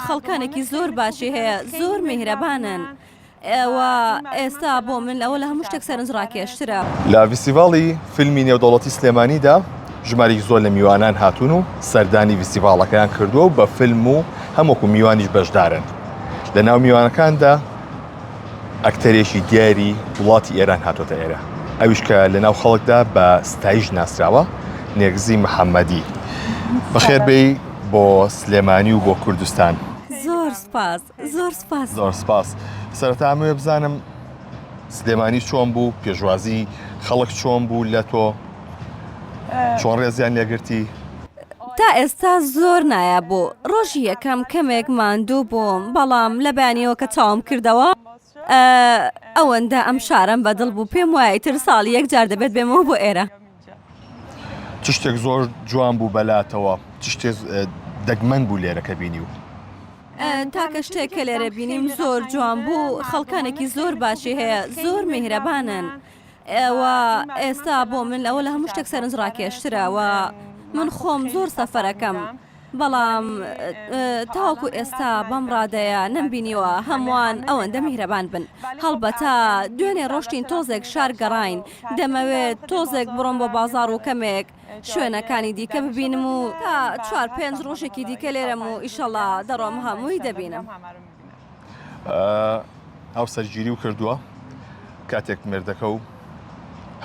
خەڵکانێکی زۆر باشی هەیە، زۆر میهرەبانن. و ئێستا بۆ من لەوە لە هەموو شتێک سەرنجڕاکێشترە. لە فیستیڤاڵی فیلمی نێودەوڵەتی سلێمانیدا ژمارەی زۆر لە میوانان هاتوون و سەردانی فیستیڤاڵەکەیان کردووە و بە فیلم و هەمووکو میوانیش بەشدارن. لە ناو میوانەکاندا ئەکتەرێکی دیاری وڵاتی ئێران هاتۆتە ئێرە، ئەویش کە لە ناو خەڵکدا بە ستایش ناسراوە، نێرگزی محەممەدی. بەخێربێی بۆ سلێمانی و بۆ کوردستان. زۆر سپاس، زۆر سپاس. زۆر سپاس. سەرەتامەوێ بزانم سلێمانی چۆن بوو، پێشوازی خەڵک چۆن بوو لە تۆ، چۆن ڕێزیان لێگرتی؟ تا ئێستا زۆر نایە بوو. ڕۆژی یەکەم کەمێک ماندوو بووم، بەڵام لە بەیانیەوە کە چاوم کردەوە ئەوەندە ئەم شارەم بەدڵ بوو، پێم وایە تر ساڵی یەکجار دەبێت بێمەوە بۆ ئێرە. چ شتێک زۆر جوان بوو بەلاتەوە، چ شتێک دەگمەن بوو لێرە کە بینی و؟ تاکە شتێک کە لێرە بینیم زۆر جوان بوو، خەڵکانێکی زۆر باشی هەیە، زۆر میهرەبانن. ئێستا بۆ من لەوە لە هەموو شتێک سەرنجڕاکێشترەوە. من خۆم زۆر سەفەرەکەم، بەڵام تاوەکو ئێستا بەم ڕادەیە نەمبینیوە هەمووان ئەوەندە میهرەبان بن. هەڵبەتە دوێنێ ڕۆشتین تۆزێک شار گەڕاین، دەمەوێت تۆزێک بڕۆم بۆ بازار و کەمێک شوێنەکانی دیکە ببینم و تا 4-5 ڕۆژێکی دیکە لێرەم و ئیشەڵا دەڕۆم هەمووی دەبینم. هاوسەرگیری و کردووە کاتێک مردەکە و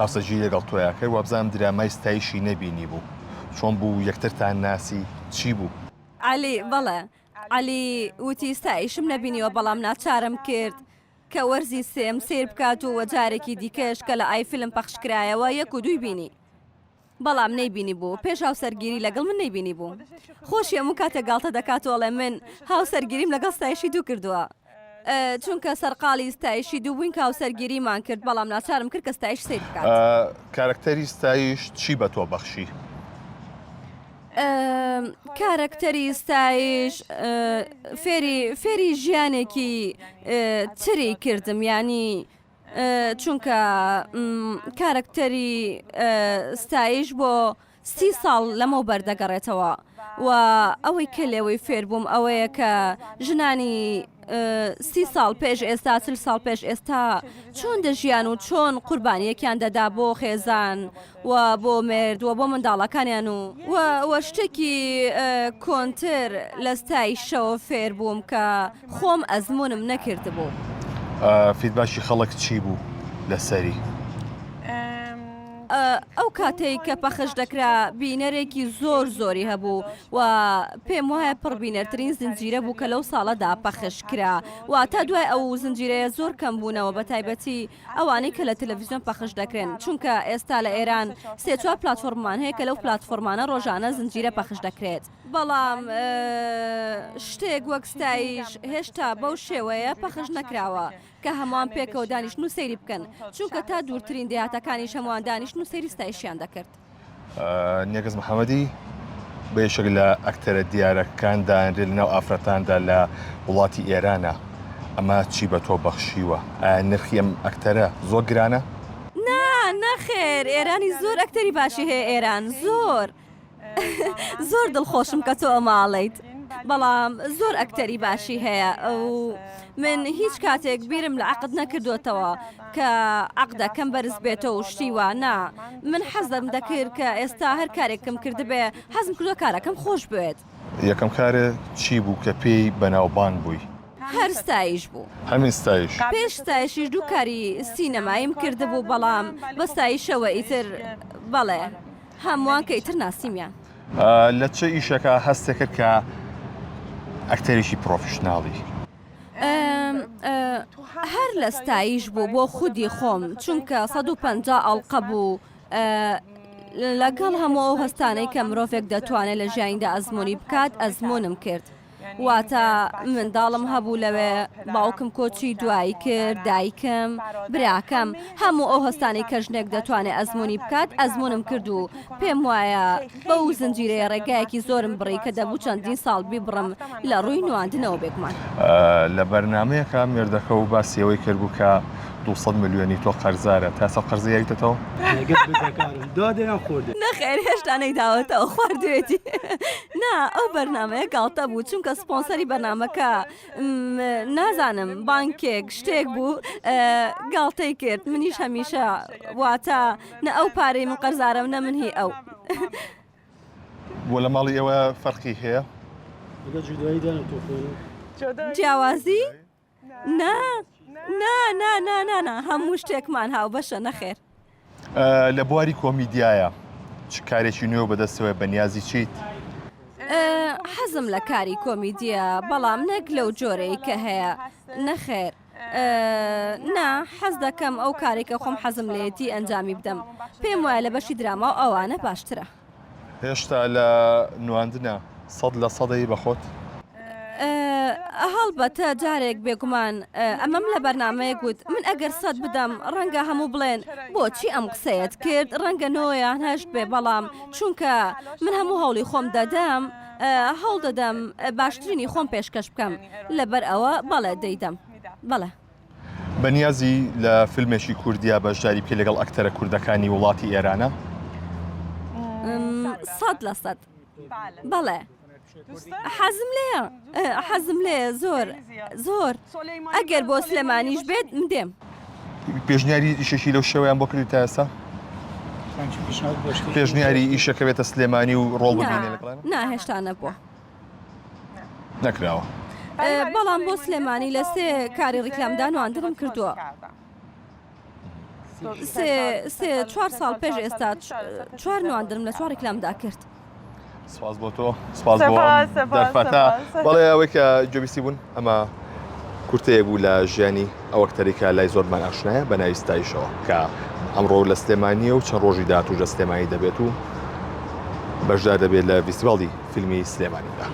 هاوسەرگیری لەگەڵ تۆیە کرد، وابزانم درامای ستایشی نەبینی بوو. چۆن بوو یەکترتان ناسی چی بوو؟ عەلی بەڵێ، عەلی وتی ستایشم نەبینیوە، بەڵام ناچارم کرد کە وەرزی سێم سیر بکات و وەجارێکی دیکەش کە لە ئای فیلم پەخشکرایەوە 1 و 2 بینی، بەڵام نەیبینی بوو. پێش هاوسەرگیری لەگەڵ من نەیبینی بوو. خۆشی هەموو کاتێک گاڵتە دەکاتەوەڵێ من هاوسەرگیریم لەگەڵ ستایشی 2 کردووە، چونکە سەرقاڵی ستایشی 2 بووین کە هاوسەرگیریمان کرد، بەڵام ناچارم کرد کە ستایش سیر بکات. کارکتەری ستایش چی بە تۆ بەخشی؟ کارکتەری ستایش فێری ژیانێکی تری کردم، ینی چونکە کارکتەری ستایش بۆ 30 ساڵ لەمە بەردەگەڕێتەوە و ئەوەی کە لێوەی فێر بووم ئەوەیە کە ژنانی 30 ساڵ پێش ئێستا 40 ساڵ پێش ئێستا چۆن دەژیان و چۆن قوربانیەکیان دەدا بۆ خێزان و بۆ مرد و بۆ منداڵەکانیان و شتێکی کۆنتر لە ستایشەوە فێر بووم کە خۆم ئەزمونم نەکرد بوو. فیدباشی خەڵک چی بوو لەسەری؟ ئەو کاتێک کە پەخش دەکرا بینەرێکی زۆری هەبوو و پێم وایە پڕبینەرترین زنجیرە بوو کە لەو ساڵەدا پەخش کرا و تا دوای ئەو زنجیرەیە زۆر کەم بوونەوە، بە تایبەتی ئەوانەی کە لە تەلەڤیزیۆن پەخش دەکرێن، چونکە ئێستا لە ئێران 3-4 پلاتفۆرممان هەیە کە لەو پلاتفۆرمانە ڕۆژانە زنجیرە پەخش دەکرێت، بەڵام شتێک وەک ستایش هێشتا بەو شێوەیە پەخش نەکراوە کە هەمووان پێکەوە دانیشتن و سەیری بکەن، چونکە تا دوورترین دەهاتەکانیش هەمووان دانیشتن و سەیری ستایشیان دەکرد. نێرگز محەممەدی بەیەشێک لە ئەکتەرە دیارەکاندا لە ناو ئافرەتاندا لە وڵاتی ئێرانە، ئەمە چی بە تۆ بەخشیوە؟ نرخی ئەم ئەکتەرە زۆر گرانە؟ نەخێر، ئێرانی زۆر ئەکتەری باشی هەیە، ئێران زۆر دڵخۆشم کە تۆ ئەماڵیت، بەڵام زۆر ئەکتەری باشی هەیە و من هیچ کاتێک بیرم لە عەقد نەکردوتەوە کە عەقدەکەم بەرز بێتەوە و شتی وانە. من حەزم دەکرد کە ئێستا هەر کارێکم کردبێ حەزم کردووە کارەکەم خۆش بێت. یەکەم کارە چی بوو کە پێی بەناوبان بووی؟ هەر ستایش بوو. هەمین ستایش؟ پێش ستایشیش 2 کاری سینەمایم کردبوو، بەڵام بە ستایشەوە ئیتر بەڵێ هەمووان کە ئیتر ناسیمیان. لە چه ئیشەکە هەستێکت کە ئەکتەرێکی پرۆفشناڵی؟ هەر لە ستایش بوو بۆ خودی خۆم، چونکە 150 ئەڵقە بوو لەگەڵ هەموو ئەو هەستانەی کە مرۆڤێک دەتوانێت لە ژیانیدا ئەزمموی بکات ئەزمونم کرد. واتە منداڵم هەبوو لەوێ، باوکم کۆچی دوایی کرد، دایکم، براکەم، هەموو ئەو هەستانی کە ژنێک دەتوانێت ئەزمموی بکات ئەزمونم کرد و پێم وایە بەو زنجیرەیە ڕێگایەکی زۆرم بڕی کە دەبوو چەندین ساڵ بیبڕم لە ڕووی نواندنەوە بێکمان. لە بەرنمەیەکە مێردەکە و باسیەوەی کردبوو کە 200 ملیۆنی تۆ قەرزارە تا سە قەرزیایتەوە نەخێر هێشتا نەیداوەتەوە خواردوێتی نا ئەو بەرنمەیە گاڵتە بوو چونکە سپۆنسەری بەرنمەکە نازانم بانکێک شتێک بوو گاڵتەی کرد منیش هەمیشە واتە نە ئەو پارەی من قەرزارم نە من هی ئەو بۆ لە ماڵی ئێوە فەرقی هەیە جیاوازی؟ نا هەموو شتێکمان هاو بەشە نەخێر لە بواری کۆمیدیایە چ کارێکی نوێ بەدەستەوە بەنیازی چیت؟ حەزم لە کاری کۆمیدیە بەڵام نەک لەو جۆرەی کە هەیە نەخێر نا حەز دەکەم ئەو کارێکە خۆم حەزم لێتی ئەنجامی بدەم پێم وایە لە بەشی دراما و ئەوانە باشترە هێشتا لە نواندنە 100% بەخۆت؟ هەڵبەتە جارێک بێگومان ئەمەم لە بەرنمەیە گوت من ئەگەر 100 بدەم ڕەنگە هەموو بڵێن بۆچی ئەم قسەیەت کرد ڕەنگە نۆیان هەشت بێ بەڵام چونکە من هەموو هەوڵی خۆم دەدەم هەوڵ دەدەم باشترینی خۆم پێشکەش بکەم لەبەر ئەوە بەڵێ دەیدەم بەڵێ بەنیازی لە فیلمێکی کوردیا بەشداری پێ لەگەڵ ئەکتەرە کوردەکانی وڵاتی ئێرانە؟ 100% بەڵێ حەزم لێ زۆر ئەگەر بۆ سلێمانیش بێت من دێم پێشنیاری ئیشێکی لەو شێوەیان بۆ کردی تا ئێستا؟ پێشنیاری ئیشەکە بێتە سلێمانی و ڕۆڵ ببینێ لەگەڵانە؟ نا هێشتا نەبووە نەکراوە بەڵام بۆ سلێمانی لە سێ کاری ڕیکلامدان و ئاندرم کردووە 4 ساڵ پێش ئێستا 4 نواندرم لە 4 ڕیکلامدا کرد سپاس بۆ تۆ سپاس بۆ دەرفەتە بەڵێ ئەوەی کە جۆبیستی بوون ئەمە کورتەیە بوو لە ژیانی ئەو ئەکتەرێکە لای زۆرمان ئاشنایە بە ناوی ستایشەوە کە ئەمڕۆ لە سلێمانیە و چەند ڕۆژی داهاتوو لە سلێمانی دەبێت و بەشدار دەبێت لە فیستیڤاڵی فیلمی سلێمانیدا.